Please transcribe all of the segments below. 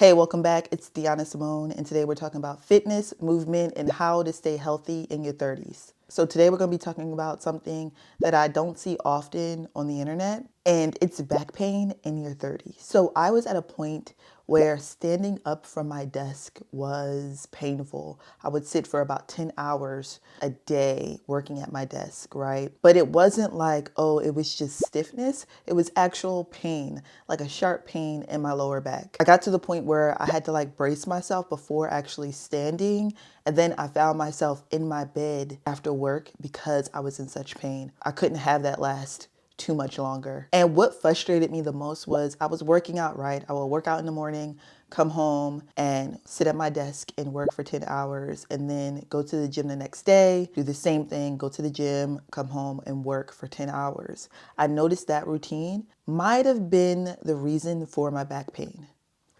Hey, welcome back. It's Deanna Simone, and today we're talking about fitness, movement, and how to stay healthy in your 30s. So today we're going to be talking about something that I don't see often on the internet, and it's back pain in your 30s. So I was at a point where standing up from my desk was painful. I would sit for about 10 hours a day working at my desk, right? But it wasn't like, oh, it was just stiffness. It was actual pain, like a sharp pain in my lower back. I got to the point where I had to brace myself before actually standing. And then I found myself in my bed after work because I was in such pain. I couldn't have that last too much longer. And what frustrated me the most was I was working out, right? I would work out in the morning, come home and sit at my desk and work for 10 hours and then go to the gym the next day, do the same thing, go to the gym, come home and work for 10 hours. I noticed that routine might have been the reason for my back pain.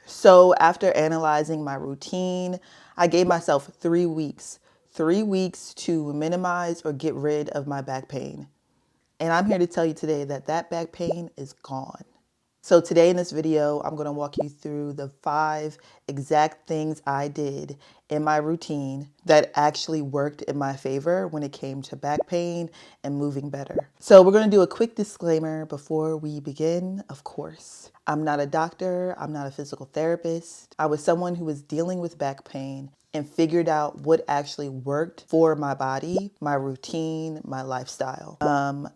So after analyzing my routine, I gave myself 3 weeks to minimize or get rid of my back pain. And I'm here to tell you today that that back pain is gone. So today in this video, I'm going to walk you through the 5 exact things I did in my routine that actually worked in my favor when it came to back pain and moving better. So we're going to do a quick disclaimer before we begin. Of course, I'm not a doctor. I'm not a physical therapist. I was someone who was dealing with back pain and figured out what actually worked for my body, my routine, my lifestyle.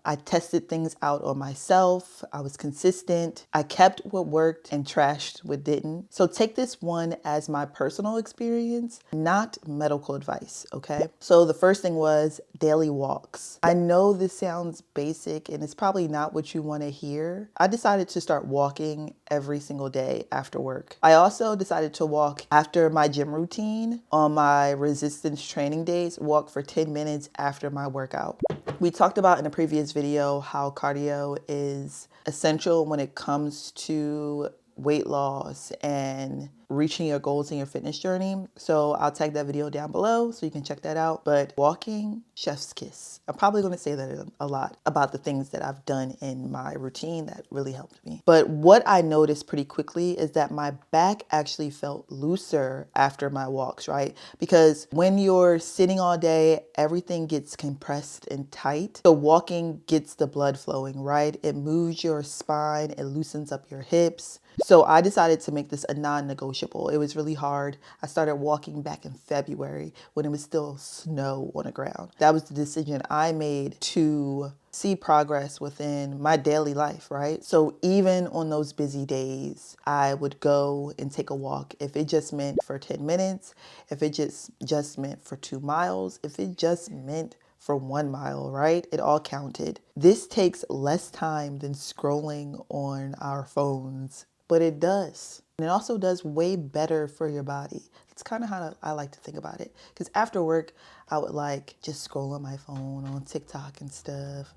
I tested things out on myself. I was consistent. I kept what worked and trashed what didn't. So take this one as my personal experience, not medical advice, okay? So the first thing was daily walks. I know this sounds basic and it's probably not what you want to hear. I decided to start walking every single day after work. I also decided to walk after my gym routine. On my resistance training days, walk for 10 minutes after my workout. We talked about in a previous video how cardio is essential when it comes to weight loss and reaching your goals in your fitness journey. So I'll tag that video down below so you can check that out. But walking, chef's kiss. I'm probably going to say that a lot about the things that I've done in my routine that really helped me. But what I noticed pretty quickly is that my back actually felt looser after my walks, right? Because when you're sitting all day, everything gets compressed and tight. So walking gets the blood flowing, right? It moves your spine, it loosens up your hips. So I decided to make this a non-negotiable. It was really hard. I started walking back in February when it was still snow on the ground. That was the decision I made to see progress within my daily life, right? So even on those busy days, I would go and take a walk. If it just meant for 10 minutes, if it just meant for 2 miles, if it just meant for 1 mile, right? It all counted. This takes less time than scrolling on our phones, but it does. And it also does way better for your body. It's kind of how I like to think about it. Because after work, I would just scroll on my phone on TikTok and stuff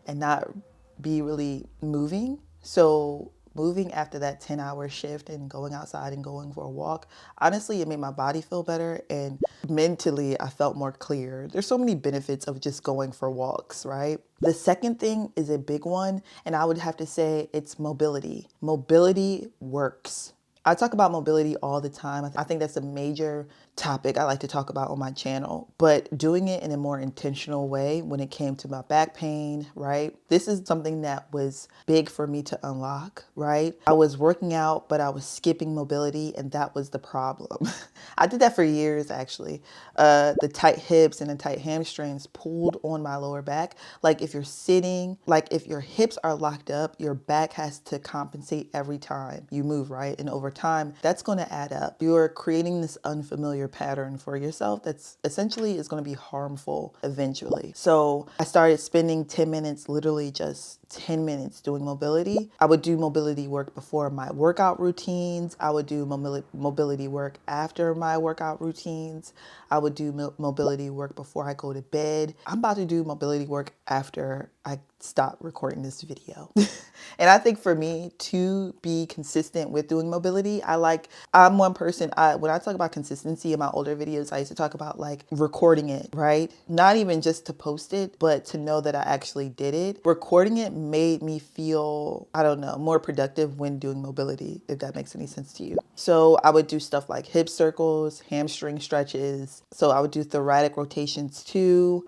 and not be really moving. So moving after that 10-hour shift and going outside and going for a walk, honestly, it made my body feel better and mentally I felt more clear. There's so many benefits of just going for walks, right? The second thing is a big one, and I would have to say it's mobility. Mobility works. I talk about mobility all the time. I think that's a major topic I like to talk about on my channel, but doing it in a more intentional way when it came to my back pain, right? This is something that was big for me to unlock, right? I was working out, but I was skipping mobility, and that was the problem. I did that for years, actually. The tight hips and the tight hamstrings pulled on my lower back. Like if you're sitting, if your hips are locked up, your back has to compensate every time you move, right? And over time, that's going to add up. You're creating this unfamiliar pattern for yourself that's essentially is going to be harmful eventually. So I started spending 10 minutes, literally just 10 minutes doing mobility. I would do mobility work before my workout routines. I would do mobility work after my workout routines. I would do mobility work before I go to bed. I'm about to do mobility work after I stop recording this video. And I think for me to be consistent with doing mobility, I'm one person, when I talk about consistency in my older videos, I used to talk about recording it, right? Not even just to post it, but to know that I actually did it. Recording it made me feel, I don't know, more productive when doing mobility, if that makes any sense to you. So I would do stuff like hip circles, hamstring stretches. So I would do thoracic rotations too.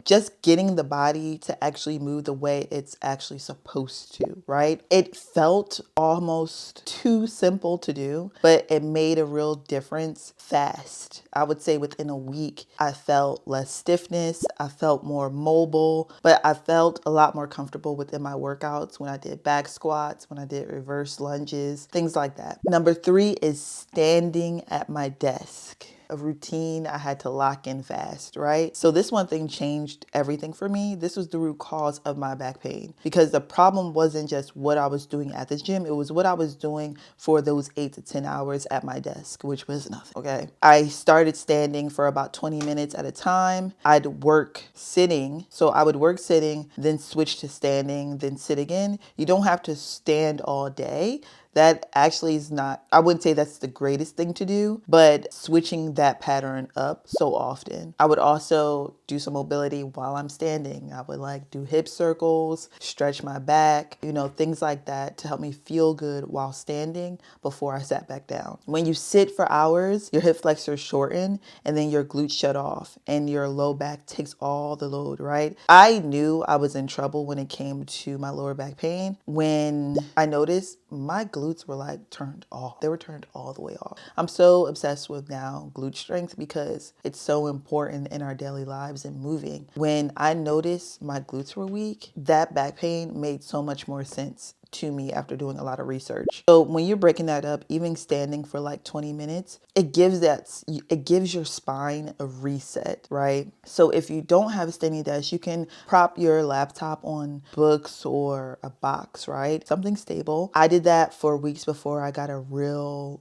Just getting the body to actually move the way it's actually supposed to, right? It felt almost too simple to do, but it made a real difference fast. I would say within a week, I felt less stiffness. I felt more mobile, but I felt a lot more comfortable within my workouts when I did back squats, when I did reverse lunges, things like that. Number 3 is standing at my desk. A routine I had to lock in fast, right? So this one thing changed everything for me. This was the root cause of my back pain, because the problem wasn't just what I was doing at the gym. It was what I was doing for those 8 to 10 hours at my desk, which was nothing, okay? I started standing for about 20 minutes at a time. I'd work sitting. So I would work sitting, then switch to standing, then sit again. You don't have to stand all day. That actually is not, I wouldn't say that's the greatest thing to do, but switching that pattern up so often. I would also do some mobility while I'm standing. I would like do hip circles, stretch my back, things like that to help me feel good while standing before I sat back down. When you sit for hours, your hip flexors shorten and then your glutes shut off and your low back takes all the load, right? I knew I was in trouble when it came to my lower back pain when I noticed my glutes were like turned off. They were turned all the way off. I'm so obsessed with now glute strength because it's so important in our daily lives and moving. When I noticed my glutes were weak, that back pain made so much more sense to me after doing a lot of research. So when you're breaking that up, even standing for like 20 minutes, it gives your spine a reset, right? So if you don't have a standing desk, you can prop your laptop on books or a box, right? Something stable. I did that for weeks before I got a real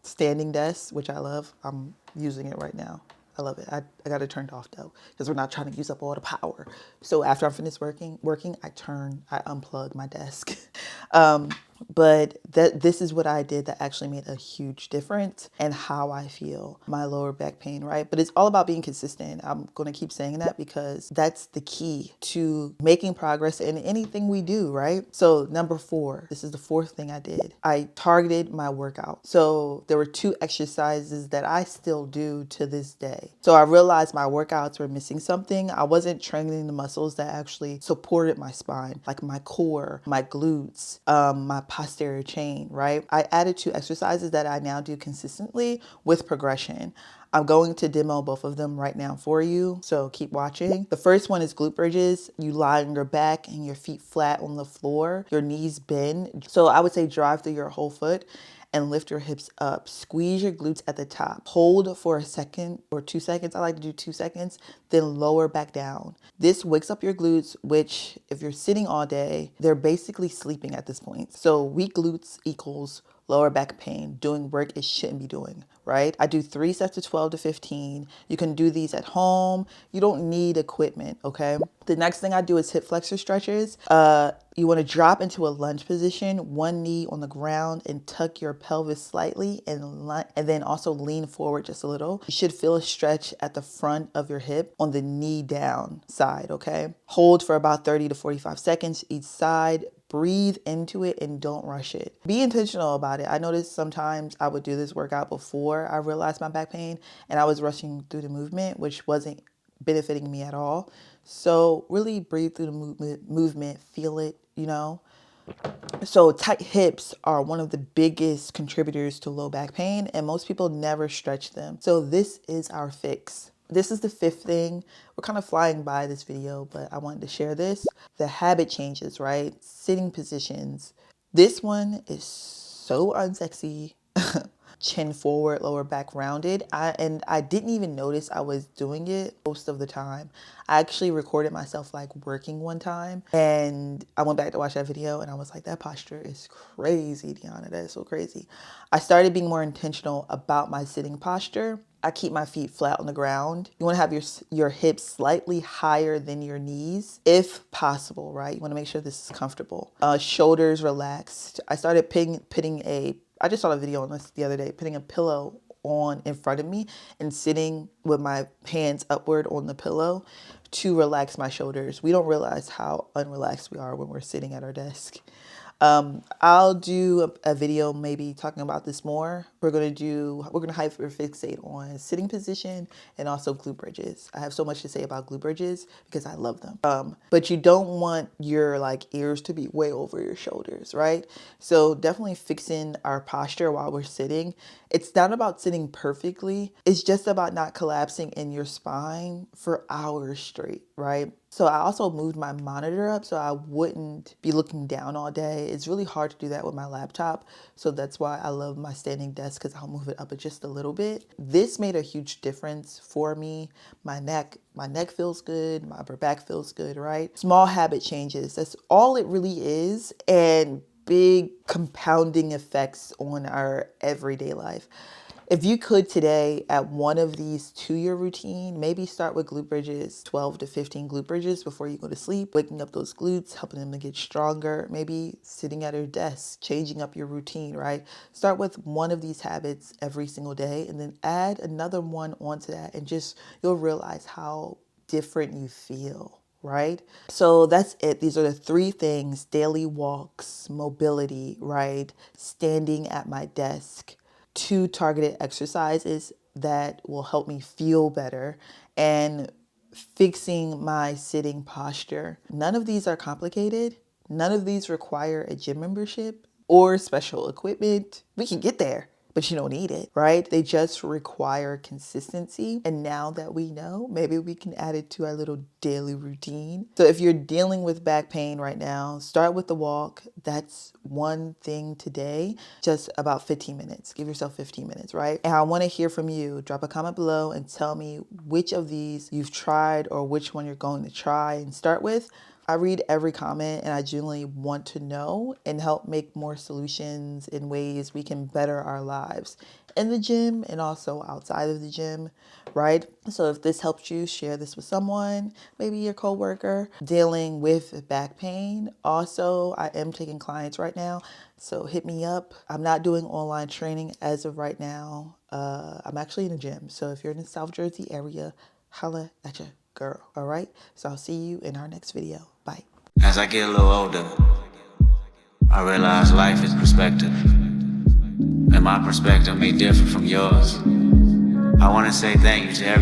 standing desk, which I love. I'm using it right now. I love it. I got it turned off though, because we're not trying to use up all the power. So after I'm finished working, I unplug my desk. But this is what I did that actually made a huge difference in how I feel my lower back pain, right? But it's all about being consistent. I'm going to keep saying that because that's the key to making progress in anything we do, right? So number 4, this is the 4th thing I did. I targeted my workout. So there were 2 exercises that I still do to this day. So I realized my workouts were missing something. I wasn't training the muscles that actually supported my spine, like my core, my glutes, my posterior chain, right? I added 2 exercises that I now do consistently with progression. I'm going to demo both of them right now for you, so keep watching. The first one is glute bridges. You lie on your back and your feet flat on the floor, your knees bend. So I would say drive through your whole foot and lift your hips up. Squeeze your glutes at the top. Hold for a second or 2 seconds. I like to do 2 seconds, then lower back down. This wakes up your glutes, which if you're sitting all day, they're basically sleeping at this point. So weak glutes equals lower back pain, doing work it shouldn't be doing, right? I do 3 sets of 12 to 15. You can do these at home. You don't need equipment, okay? The next thing I do is hip flexor stretches. You want to drop into a lunge position, one knee on the ground and tuck your pelvis slightly and then also lean forward just a little. You should feel a stretch at the front of your hip on the knee down side, okay? Hold for about 30 to 45 seconds each side. Breathe into it and don't rush it. Be intentional about it. I noticed sometimes I would do this workout before I realized my back pain and I was rushing through the movement, which wasn't benefiting me at all. So really breathe through the movement, feel it, So tight hips are one of the biggest contributors to low back pain, and most people never stretch them. So this is our fix. This is the 5th thing. We're kind of flying by this video, but I wanted to share this. The habit changes, right? Sitting positions. This one is so unsexy. Chin forward, lower back rounded. I didn't even notice I was doing it most of the time. I actually recorded myself like working one time and I went back to watch that video and I was like, that posture is crazy, Deanna. That is so crazy. I started being more intentional about my sitting posture. I keep my feet flat on the ground. You want to have your hips slightly higher than your knees, if possible, right? You want to make sure this is comfortable. Shoulders relaxed. I started I just saw a video on this the other day, putting a pillow on in front of me and sitting with my hands upward on the pillow. to relax my shoulders. We don't realize how unrelaxed we are when we're sitting at our desk. I'll do a video maybe talking about this more. We're gonna hyperfixate on sitting position and also glute bridges. I have so much to say about glute bridges because I love them. But you don't want your ears to be way over your shoulders, right? So definitely fixing our posture while we're sitting. It's not about sitting perfectly. It's just about not collapsing in your spine for hours straight, right? So I also moved my monitor up so I wouldn't be looking down all day. It's really hard to do that with my laptop. So that's why I love my standing desk, because I'll move it up just a little bit. This made a huge difference for me. My neck feels good. My upper back feels good, right? Small habit changes. That's all it really is. And big compounding effects on our everyday life. If you could today add one of these to your routine, maybe start with glute bridges, 12 to 15 glute bridges before you go to sleep, waking up those glutes, helping them to get stronger, maybe sitting at your desk, changing up your routine, right? Start with one of these habits every single day and then add another one onto that, and you'll realize how different you feel. Right? So that's it. These are the 3 things: daily walks, mobility, right? Standing at my desk, 2 targeted exercises that will help me feel better, and fixing my sitting posture. None of these are complicated. None of these require a gym membership or special equipment. We can get there, but you don't need it, right? They just require consistency. And now that we know, maybe we can add it to our little daily routine. So if you're dealing with back pain right now, start with the walk. That's one thing today, just about 15 minutes. Give yourself 15 minutes, right? And I want to hear from you. Drop a comment below and tell me which of these you've tried or which one you're going to try and start with. I read every comment and I genuinely want to know and help make more solutions in ways we can better our lives in the gym and also outside of the gym, right? So if this helps you, share this with someone, maybe your coworker dealing with back pain. Also, I am taking clients right now, so hit me up. I'm not doing online training as of right now. I'm actually in a gym. So if you're in the South Jersey area, holla at your girl, all right? So I'll see you in our next video. Bye. As I get a little older, I realize life is perspective, and my perspective may differ from yours. I want to say thank you to everyone.